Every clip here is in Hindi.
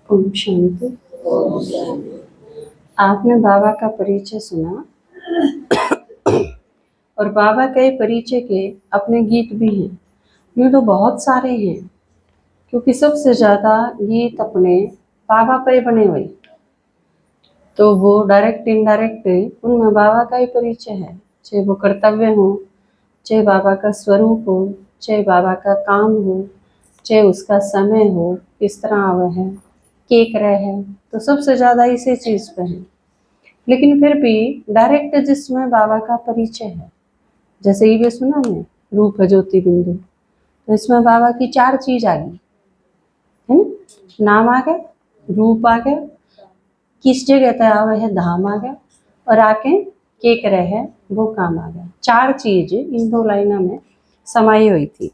ओम शांति। आपने बाबा का परिचय सुना और बाबा के परिचय के अपने गीत भी हैं। यूँ तो बहुत सारे हैं, क्योंकि सबसे ज़्यादा गीत अपने बाबा पे बने हुए, तो वो डायरेक्ट इनडायरेक्ट उनमें बाबा का ही परिचय है। चाहे वो कर्तव्य हो, चाहे बाबा का स्वरूप हो, चाहे बाबा का काम हो, चाहे उसका समय हो, किस तरह आवे है, केक रहे है, तो सबसे ज़्यादा इसी चीज़ पे है। लेकिन फिर भी डायरेक्ट जिसमें बाबा का परिचय है, जैसे ये भी सुना मैं रूप ज्योति बिंदु, तो इसमें बाबा की 4 चीज आ गई है ना। नाम आ गया, रूप आ गया, किस जगह तय आवे है धाम आ गया, और आके के करे है वो काम आ गया। 4 चीज इन 2 लाइनों में समाई हुई थी।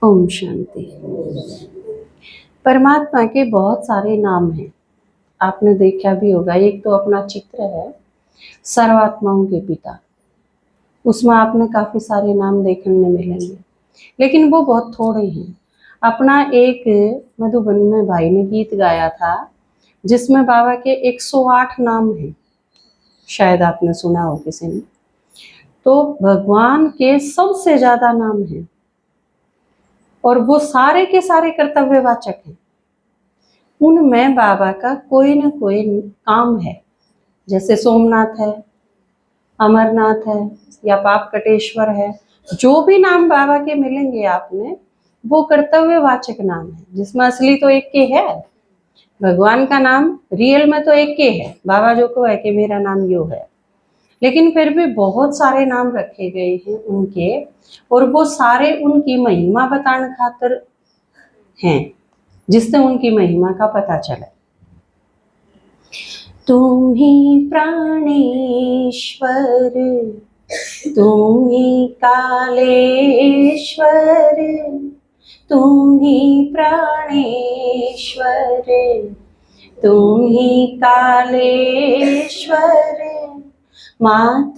ओम शांति। परमात्मा के बहुत सारे नाम हैं, आपने देखा भी होगा। एक तो अपना चित्र है सर्वात्माओं के पिता, उसमें आपने काफी सारे नाम देखने मिलेंगे, लेकिन वो बहुत थोड़े हैं। अपना एक मधुबन में भाई ने गीत गाया था जिसमें बाबा के 108 नाम हैं, शायद आपने सुना हो किसी ने। तो भगवान के सबसे ज्यादा नाम हैं और वो सारे के सारे कर्तव्यवाचक हैं। उनमें बाबा का कोई न कोई काम है, जैसे सोमनाथ है, अमरनाथ है, या पाप कटेश्वर है। जो भी नाम बाबा के मिलेंगे आपने, वो कर्तव्यवाचक नाम है, जिसमें असली तो एक के है। भगवान का नाम रियल में तो एक के है, बाबा जो को है कि मेरा नाम यो है, लेकिन फिर भी बहुत सारे नाम रखे गए हैं उनके, और वो सारे उनकी महिमा बताने खातिर हैं, जिससे उनकी महिमा का पता चले। तुम ही प्राणेश्वर, तुम ही कालेश्वर, तुम ही प्राणेश्वर, तुम ही कालेश्वर, मात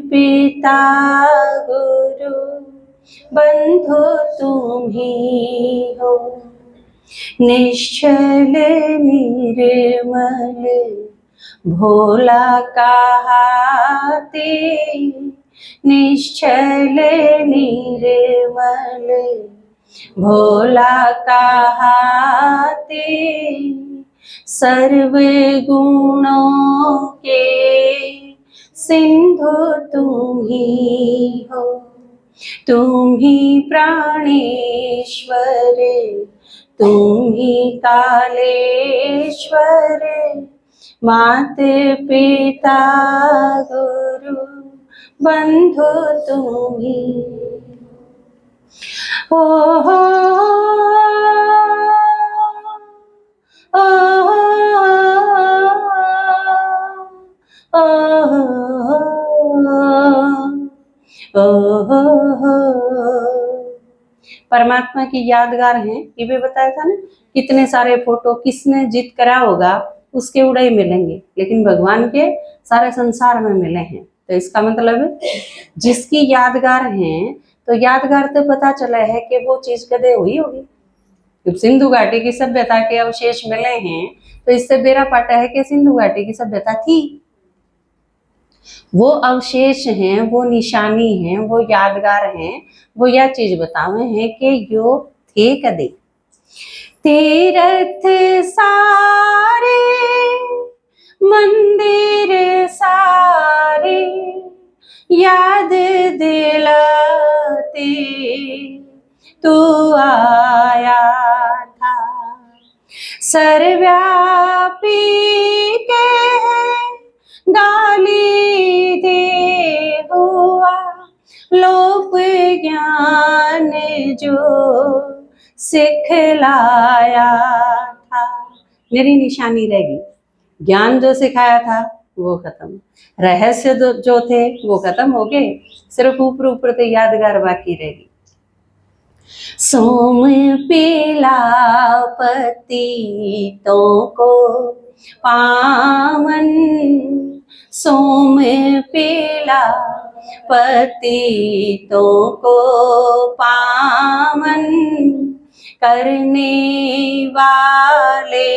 पिता गुरु बंधु तुम ही हो, निश्चल निर्मल भोला कहाते, निश्चल निर्मल भोला कहाते, सर्व गुणों के सिंधु तुम ही हो, तुम ही प्राणेश्वर, तुम ही कालेश्वर, मात पिता गुरु बंधु तुम ही। ओ हो ओ परमात्मा की यादगार हैं, ये भी बताया था ना। कितने सारे फोटो किसने जित करा होगा उसके उड़े ही मिलेंगे, लेकिन भगवान के सारे संसार में मिले हैं। तो इसका मतलब जिसकी यादगार हैं, तो यादगार तो पता चला है कि वो चीज कदे हुई होगी। जब सिंधु घाटी की सभ्यता के अवशेष मिले हैं, तो इससे बेरा पाटा है कि सिंधु घाटी की सभ्यता थी। वो अवशेष हैं, वो निशानी हैं, वो यादगार हैं, वो यह चीज बतावे हैं कि यो थे कदे। तीर्थ सारे मंदिर सारे याद दिलाते तू आया था, सर्वव्यापी के गाली दे हुआ लोक ज्ञान जो सिखलाया था। मेरी निशानी रहेगी, ज्ञान जो सिखाया था वो खत्म, रहस्य जो थे वो खत्म हो गए, सिर्फ ऊपर ऊपर तो यादगार बाकी रहेगी। सोम पीला पतितों को पावन, सोम पीला पतितों को पावन, करने वाले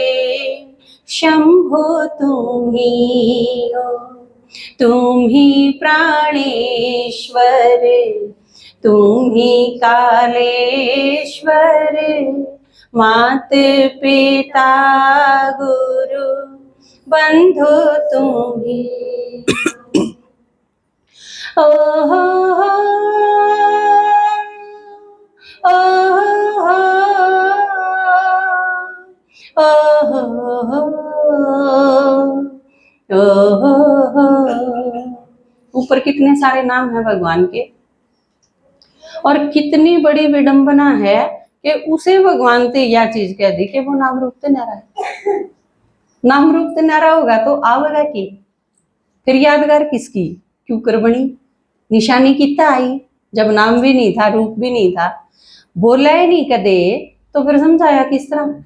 शंभो तुम ही हो, तुम ही प्राणेश्वर, तुम ही कालेश्वर, मात पिता गुरु बंधु तुम ही। ओ हो ओ ऊपर कितने सारे नाम हैं भगवान के, और कितनी बड़ी विडंबना है कि उसे भगवान ते यह चीज कह दी कि वो नाम रूप ते न्यारा है। नाम रूप ते न्यारा होगा तो आवेगा की, फिर यादगार किसकी, क्यों कर बनी, निशानी कितना आई, जब नाम भी नहीं था, रूप भी नहीं था, बोला ही नहीं कदे, तो फिर समझाया किस तरह।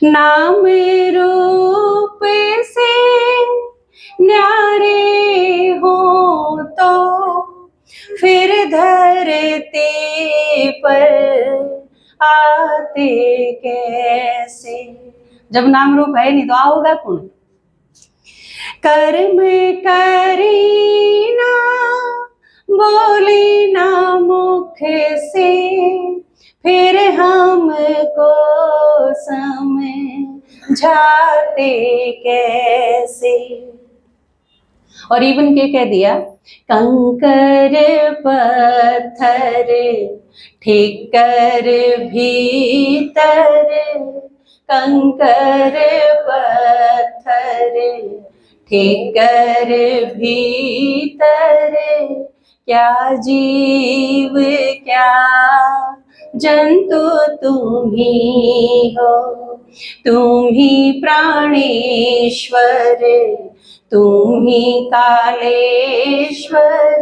नाम रूप से न्यारे हो तो फिर धरते पर आते कैसे, जब नाम रूप है नहीं तो आओगा कौन। कर्म करी ना बोली ना मुख से, फिर हमको समझाते कैसे। और इवन के कह दिया, कंकर पत्थर ठिकर भीतर, कंकर पत्थर ठिकर भीतर, क्या जीव क्या जंतु तुम ही हो, तुम ही प्राणेश्वर, तुम ही कालेश्वर,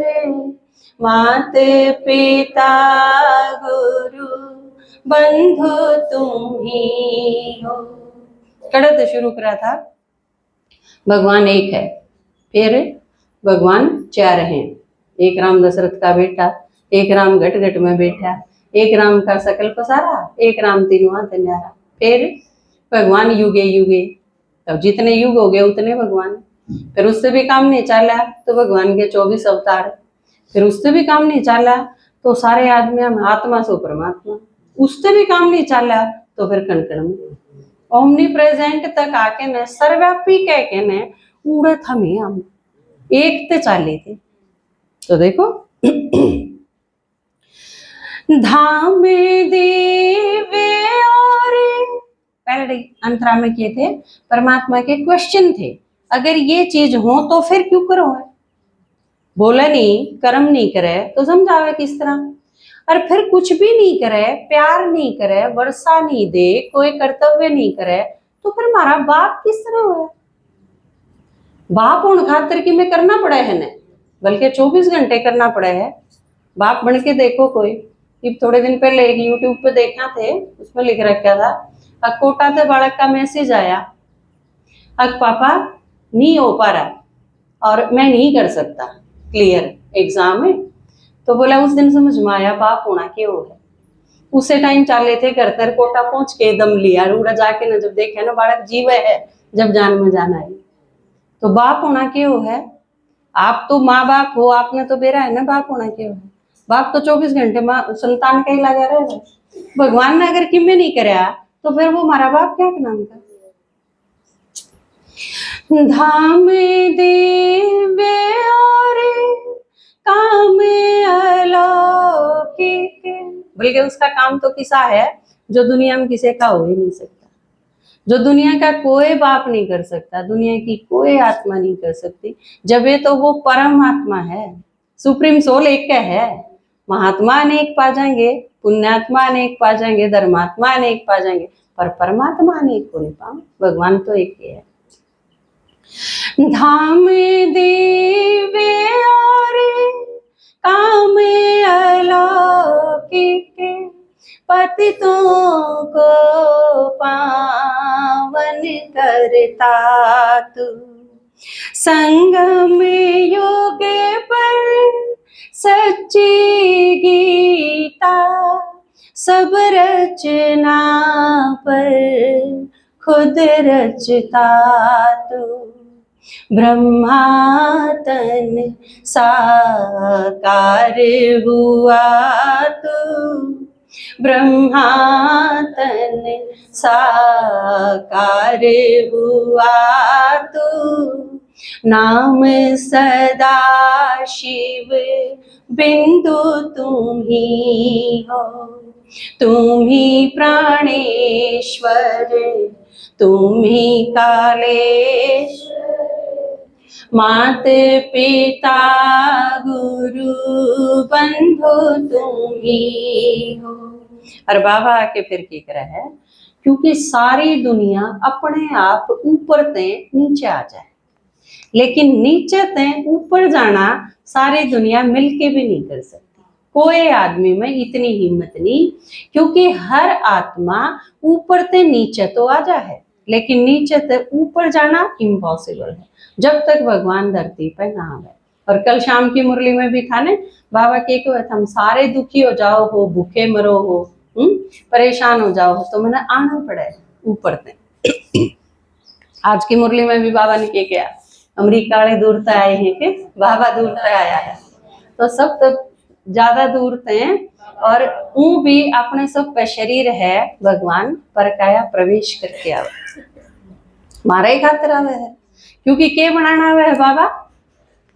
मात पिता गुरु बंधु तुम ही हो। कड़त शुरू करा था, भगवान एक है, फिर भगवान चार हैं, एक राम दशरथ का बेटा, एक राम घट घट में बैठा, एक राम का सकल पसारा, एक राम तीनों हाथ न्यारा, फिर भगवान युगे युगे, तब जितने युग हो गए उतने भगवान। फिर उससे भी काम नहीं चला तो भगवान के 24 अवतार, फिर उससे भी काम नहीं चला तो सारे आदमी हम आत्मा सो परमात्मा, उससे भी काम नहीं चला तो फिर कण कण में ओमनी प्रेजेंट तक आके न सर्वव्यापी कह के न उड़त हमें हम एक ते चाले थे। तो देखो धाम देवे, और पहले अंतरा में किए थे परमात्मा के क्वेश्चन थे, अगर ये चीज हो तो फिर क्यों करो है, बोला नहीं कर्म नहीं करे तो समझावे किस तरह, और फिर कुछ भी नहीं करे, प्यार नहीं करे, वर्षा नहीं दे, कोई कर्तव्य नहीं करे, तो फिर हमारा बाप किस तरह हुआ, बाप होने खातिर कि मैं करना पड़ा है न, बल्कि 24 घंटे करना पड़ा है। बाप बन के देखो कोई, ये थोड़े दिन पहले एक यूट्यूब पे देखा थे, उसमें लिख रखा था, कोटा से बालक का मैसेज आया, अग पापा नहीं हो पा रहा और मैं नहीं कर सकता क्लियर एग्जाम में, तो बोला उस दिन समझ में आया बाप होना क्यों है। उसे टाइम चाले थे घर तर कोटा पहुंच के दम लिया, रूड़ा जाके ना जब देखे ना बालक जीव है, जब जान में जाना है, तो बाप होना क्यों है। आप तो माँ बाप हो, आपने तो बेरा है ना बाप होना क्यों है, बाप तो 24 घंटे माँ संतान का ही लगा रहे, भगवान ने अगर किम्मे नहीं कराया तो फिर वो हमारा बाप क्या नाम का। धाम देवे और काम अलौकिक, बल्कि उसका काम तो किसा है जो दुनिया में किसी का हो ही नहीं सकता, जो दुनिया का कोई बाप नहीं कर सकता, दुनिया की कोई आत्मा नहीं कर सकती, जब ये तो वो परम आत्मा है, सुप्रीम सोल एक का है। महात्मा अनेक पा जाएंगे, पुण्यात्मा अनेक पा जाएंगे, धर्मात्मा अनेक पा जाएंगे, पर परमात्मा अनेक को नहीं पाओ, भगवान तो एक ही है। धाम देवे और काम अलौकिक, पतितों को पावन करता तू, संगम योग पर सच्ची गीता सब रचना पर खुद रचता तू, ब्रह्मा तन साकार हुआ तू, ब्रह्मा तन साकार हुआ तू, नाम सदा शिव बिंदु तुम ही हो, तुम ही प्राणेश्वर, तुम ही कालेश्वर, मात पिता गुरु बंधु तुम ही हो। और बाबा आके फिर की करा है, क्योंकि सारी दुनिया अपने आप ऊपर ते नीचे आ जाए, लेकिन नीचे ते ऊपर जाना सारी दुनिया मिलके भी नहीं कर सकती। कोई आदमी में इतनी हिम्मत नहीं, क्योंकि हर आत्मा ऊपर ते नीचे तो आ जा है, लेकिन नीचे ते ऊपर जाना इम्पॉसिबल है जब तक भगवान धरती पर ना आवे। और कल शाम की मुरली में भी था ने, बाबा के हम सारे दुखी हो जाओ हो, भूखे मरो हो, परेशान हो जाओ हो, तो मैंने आना पड़े ऊपर ते। आज की मुरली में भी बाबा ने क्या, अमेरिका वाले दूर तक आए हैं कि बाबा दूर तक आया है, तो सब तक ज्यादा दूर थे, और ऊ भी अपने सब पे शरीर है भगवान पर काया प्रवेश करके आवे, मारा ही खातिर आवे है, क्योंकि के बनाना हुआ है बाबा,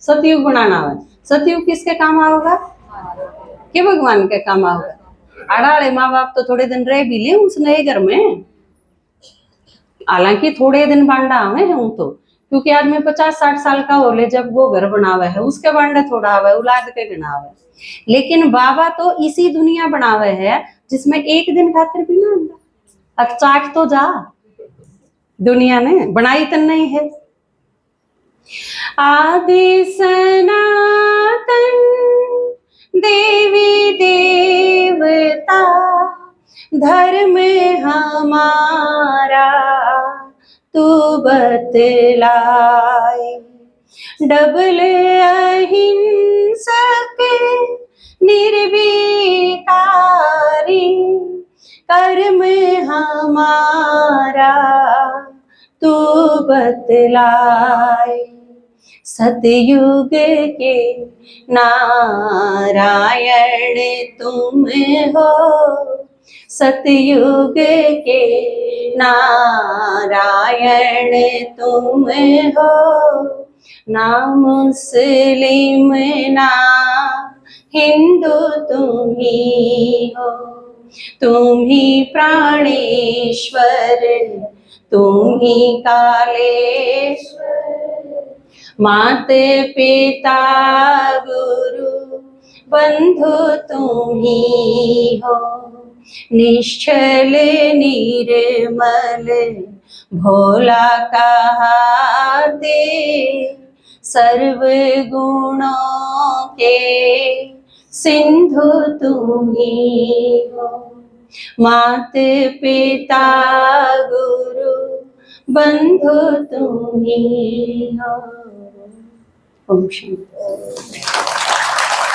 सतयुग बनाना हुआ है। सतयुग किसके काम आओगा, के भगवान के काम आओगा। अड़ाले माँ बाप तो थोड़े दिन रह भी ले उस नए घर में, हालांकि थोड़े दिन बांडा हमें हूं तो, क्योंकि आदमी 50-60 साल का हो ले जब वो घर बनावे है, उसके बांडे थोड़ा आवे, औलाद के गिनावे, लेकिन बाबा तो इसी दुनिया बनावे है जिसमें एक दिन खातिर भी ना आता। अचाट तो जा, दुनिया ने बनाई तो नहीं है। आदि सनातन देवी देवता धर्म हमारा तू बतलाए, डबल अहिंसक निर्विकारी कर्म हमारा तू बतलाए, सतयुग के नारायण तुम हो, सतयुग के नारायण तुम हो, ना मुस्लिम ना हिंदू तुम ही हो, तुम ही प्राणेश्वर, तुम ही कालेश्वर, मात पिता गुरु बंधु तुम ही हो, निश्चल निर्मल भोला कहाते, सर्व गुणों के सिंधु तुम ही हो, मात पिता गुरु बंधु तुम ही हो। ओम शांति।